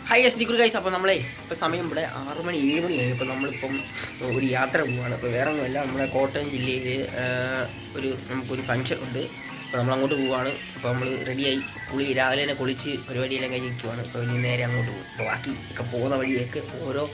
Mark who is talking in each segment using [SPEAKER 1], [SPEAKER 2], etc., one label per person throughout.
[SPEAKER 1] Hi guys degree guys. അപ്പോൾ നമ്മളെ ഇപ്പോൾ സമയം ഇവിടെ 6 മണി 7 മണി കഴിഞ്ഞു. ഇപ്പോൾ നമ്മളിപ്പം ഒരു യാത്ര പോവുകയാണ്. അപ്പോൾ വേറെ ഒന്നുമല്ല, നമ്മുടെ കോട്ടയം ജില്ലയിൽ നമുക്കൊരു ഫംഗ്ഷൻ ഉണ്ട്. അപ്പോൾ നമ്മളങ്ങോട്ട് പോവുകയാണ്. അപ്പോൾ നമ്മൾ റെഡിയായി രാവിലെ തന്നെ കുളിച്ച് പരിപാടിയെല്ലാം കഴിഞ്ഞ് നിൽക്കുവാണ്. അപ്പോൾ ഇനി നേരെ അങ്ങോട്ട് പോകും. അപ്പോൾ ബാക്കി ഒക്കെ പോകുന്ന വഴിയൊക്കെ ഓരോ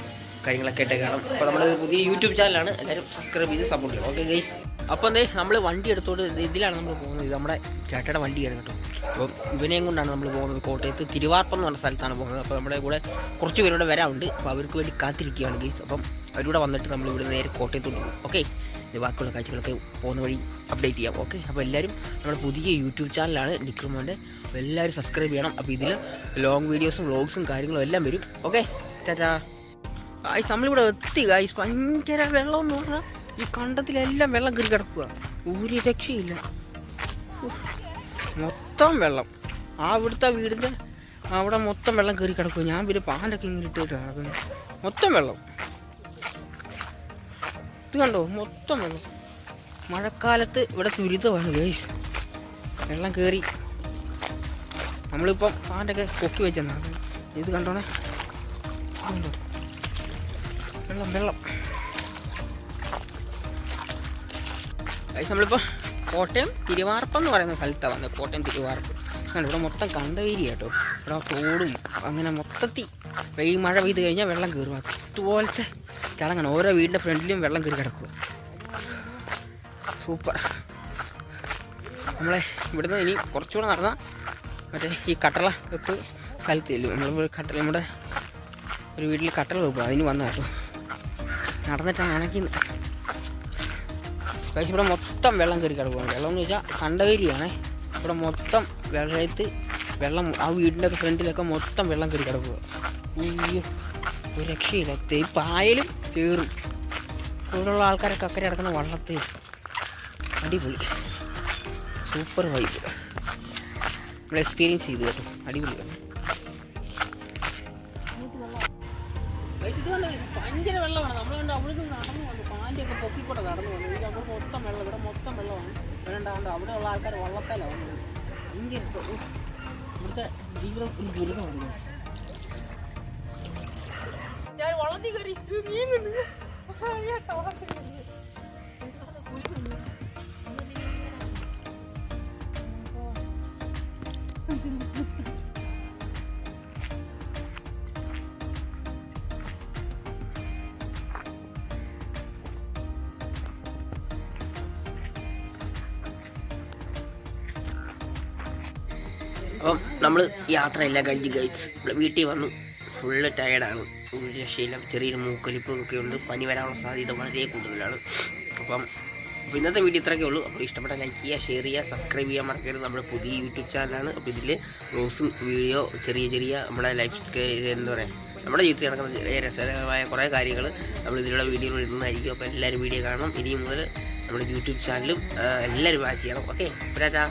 [SPEAKER 1] കാര്യങ്ങളൊക്കെ ആയിട്ട് കാണാം. അപ്പോൾ നമ്മുടെ പുതിയ യൂട്യൂബ് ചാനലാണ്, എല്ലാവരും സബ്സ്ക്രൈബ് ചെയ്ത് സപ്പോർട്ട് ചെയ്യണം. Okay guys. അപ്പോൾ നമ്മൾ വണ്ടി എടുത്തോണ്ട് ഇതിലാണ് നമ്മൾ പോകുന്നത്. ഇത് നമ്മുടെ ചേട്ടയുടെ വണ്ടിയാണ് കേട്ടോ. അപ്പം ഇവനെയും കൊണ്ടാണ് നമ്മൾ പോകുന്നത്. കോട്ടയത്ത് തിരുവാർപ്പം എന്ന് പറഞ്ഞ സ്ഥലത്താണ് പോകുന്നത്. അപ്പോൾ നമ്മുടെ കൂടെ കുറച്ച് പേരുടെ വരാറുണ്ട്. അപ്പോൾ അവർക്ക് വേണ്ടി കാത്തിരിക്കുകയാണ് ഗൈസ്. അപ്പം അവരുടെ വന്നിട്ട് നമ്മൾ ഇവിടെ നേരെ കോട്ടയത്തോട്ട് പോകും. ഓക്കെ, ബാക്കിയുള്ള കാഴ്ചകളൊക്കെ പോകുന്ന വഴി അപ്ഡേറ്റ് ചെയ്യാം. ഓക്കെ, അപ്പോൾ എല്ലാവരും നമ്മുടെ പുതിയ യൂട്യൂബ് ചാനലാണ് ഡിക്രുമോൻ്റെ. അപ്പോൾ എല്ലാവരും സബ്സ്ക്രൈബ് ചെയ്യണം. അപ്പോൾ ഇതിൽ ലോങ് വീഡിയോസും വ്ളോഗ്സും കാര്യങ്ങളും എല്ലാം വരും. Okay, Tata guys. നമ്മളിവിടെ എത്തി ഗായ്സ്. ഭയങ്കര വെള്ളം എന്ന് പറഞ്ഞാൽ ഈ കണ്ടത്തിലെല്ലാം വെള്ളം കയറി കിടക്കുക, ഒരു രക്ഷയില്ല. മൊത്തം വെള്ളം. ഇവിടുത്തെ വീടിൻ്റെ അവിടെ മൊത്തം വെള്ളം കയറി കിടക്കുക. ഞാൻ പിന്നെ പാൻ്റൊക്കെ ഇങ്ങനെ ഇട്ടിട്ട് കിടക്കുന്നു. മൊത്തം വെള്ളം. ഇത് കണ്ടോ, മൊത്തം വെള്ളം. മഴക്കാലത്ത് ഇവിടെ ദുരിതമാണ് ഗൈസ്. വെള്ളം കയറി നമ്മളിപ്പം പാൻ്റൊക്കെ പൊക്കി വെച്ചെന്നാണ്. ഇത് കണ്ടോണേ, കണ്ടോ വെള്ളം വെള്ളം. ഗൈസ് നമ്മളിപ്പോൾ കോട്ടയം തിരുവാർപ്പം എന്ന് പറയുന്ന സ്ഥലത്താണ് വന്നത്. കോട്ടയം തിരുവാർപ്പം കണ്ടോ, ഇവിടെ മൊത്തം കണ്ടവേരി കേട്ടോ. ഇവിടെ തോടും അങ്ങനെ മൊത്തത്തിൽ ഈ മഴ പെയ്ത് കഴിഞ്ഞാൽ വെള്ളം കയറും. അതുപോലത്തെ ചടങ്ങാണ്. ഓരോ വീടിൻ്റെ ഫ്രണ്ടിലും വെള്ളം കയറി കിടക്കുക. സൂപ്പർ. നമ്മളെ ഇവിടുന്ന് ഇനി കുറച്ചുകൂടെ നടന്നാൽ മറ്റേ ഈ കട്ടള വെപ്പ് സ്ഥലത്ത് ചെല്ലും. നമ്മുടെ ഒരു വീട്ടിൽ കട്ടള വെപ്പ് അതിന് വന്ന കേട്ടോ. നടന്നിട്ടാണ് അണക്കുന്നത്. പക്ഷേ ഇവിടെ മൊത്തം വെള്ളം കയറി കിടക്കുകയാണ്. വെള്ളം എന്ന് വെച്ചാൽ കണ്ടവേരിയാണേ. ഇവിടെ മൊത്തം വെള്ളം വീടിൻ്റെ ഒക്കെ ഫ്രണ്ടിലൊക്കെ മൊത്തം വെള്ളം കയറി കിടക്കുക. അയ്യോ, ഒരു രക്ഷയില്ല. പായലും ചേറും. ഇവിടെയുള്ള ആൾക്കാരൊക്കെ അക്കരെ കിടക്കുന്ന വള്ളത്തിൽ അടിപൊളി. Super vibe. നമ്മൾ എക്സ്പീരിയൻസ് ചെയ്തു കേട്ടോ. അടിപൊളിയാണ്. ഭയങ്കര വെള്ളമാണ്. നമ്മൾ കണ്ട് അവിടെ നിന്ന് നടന്നു വന്നു. പാൻ്റെയൊക്കെ പൊക്കിക്കൂടെ നടന്നു വന്നു. ഇത് അവിടെ മൊത്തം വെള്ളം. ഇവിടെ മൊത്തം വെള്ളമാണ്. വേണ്ടാണ്ട് അവിടെയുള്ള ആൾക്കാർ വള്ളത്തേലാണ് വന്നത്. ഭയങ്കര ഇവിടുത്തെ ജീവിതം ഒരു ദുരിതമാണ്. ഞാൻ വള്ളത്തിൽ കയറി നീങ്ങുന്നു. അപ്പം നമ്മൾ യാത്ര എല്ലാം കഴിഞ്ഞ് ഗൈസ് ഇവിടെ വീട്ടിൽ വന്നു. ഫുള്ള് ടയർഡാണ്, ഒരു രക്ഷയില്ല. ചെറിയൊരു മൂക്കൊലിപ്പും ഒക്കെ ഉണ്ട്. പനി വരാനുള്ള സാധ്യത വളരെ കൂടുതലാണ്. അപ്പം ഇന്നത്തെ വീഡിയോ ഇത്രയൊക്കെ ഉള്ളൂ. അപ്പോൾ ഇഷ്ടപ്പെട്ട ലൈക്ക് ചെയ്യുക, ഷെയർ ചെയ്യുക, സബ്സ്ക്രൈബ് ചെയ്യാൻ മറക്കരുത്. നമ്മുടെ പുതിയ യൂട്യൂബ് ചാനലാണ്. അപ്പോൾ ഇതിൽ വ്ളോഗ്സും വീഡിയോ ചെറിയ നമ്മുടെ ലൈഫ് എന്താ പറയുക, നമ്മുടെ ജീവിതത്തിൽ നടക്കുന്ന ചെറിയ രസകരമായ കുറേ കാര്യങ്ങൾ നമ്മൾ ഇതിലുള്ള വീഡിയോകൾ ഇടുന്നതായിരിക്കും. അപ്പോൾ എല്ലാവരും വീഡിയോ കാണണം. ഇനി മുതൽ നമ്മുടെ യൂട്യൂബ് ചാനലും എല്ലാവരും വാച്ച് ചെയ്യണം. ഓക്കെ, ടാറ്റാ.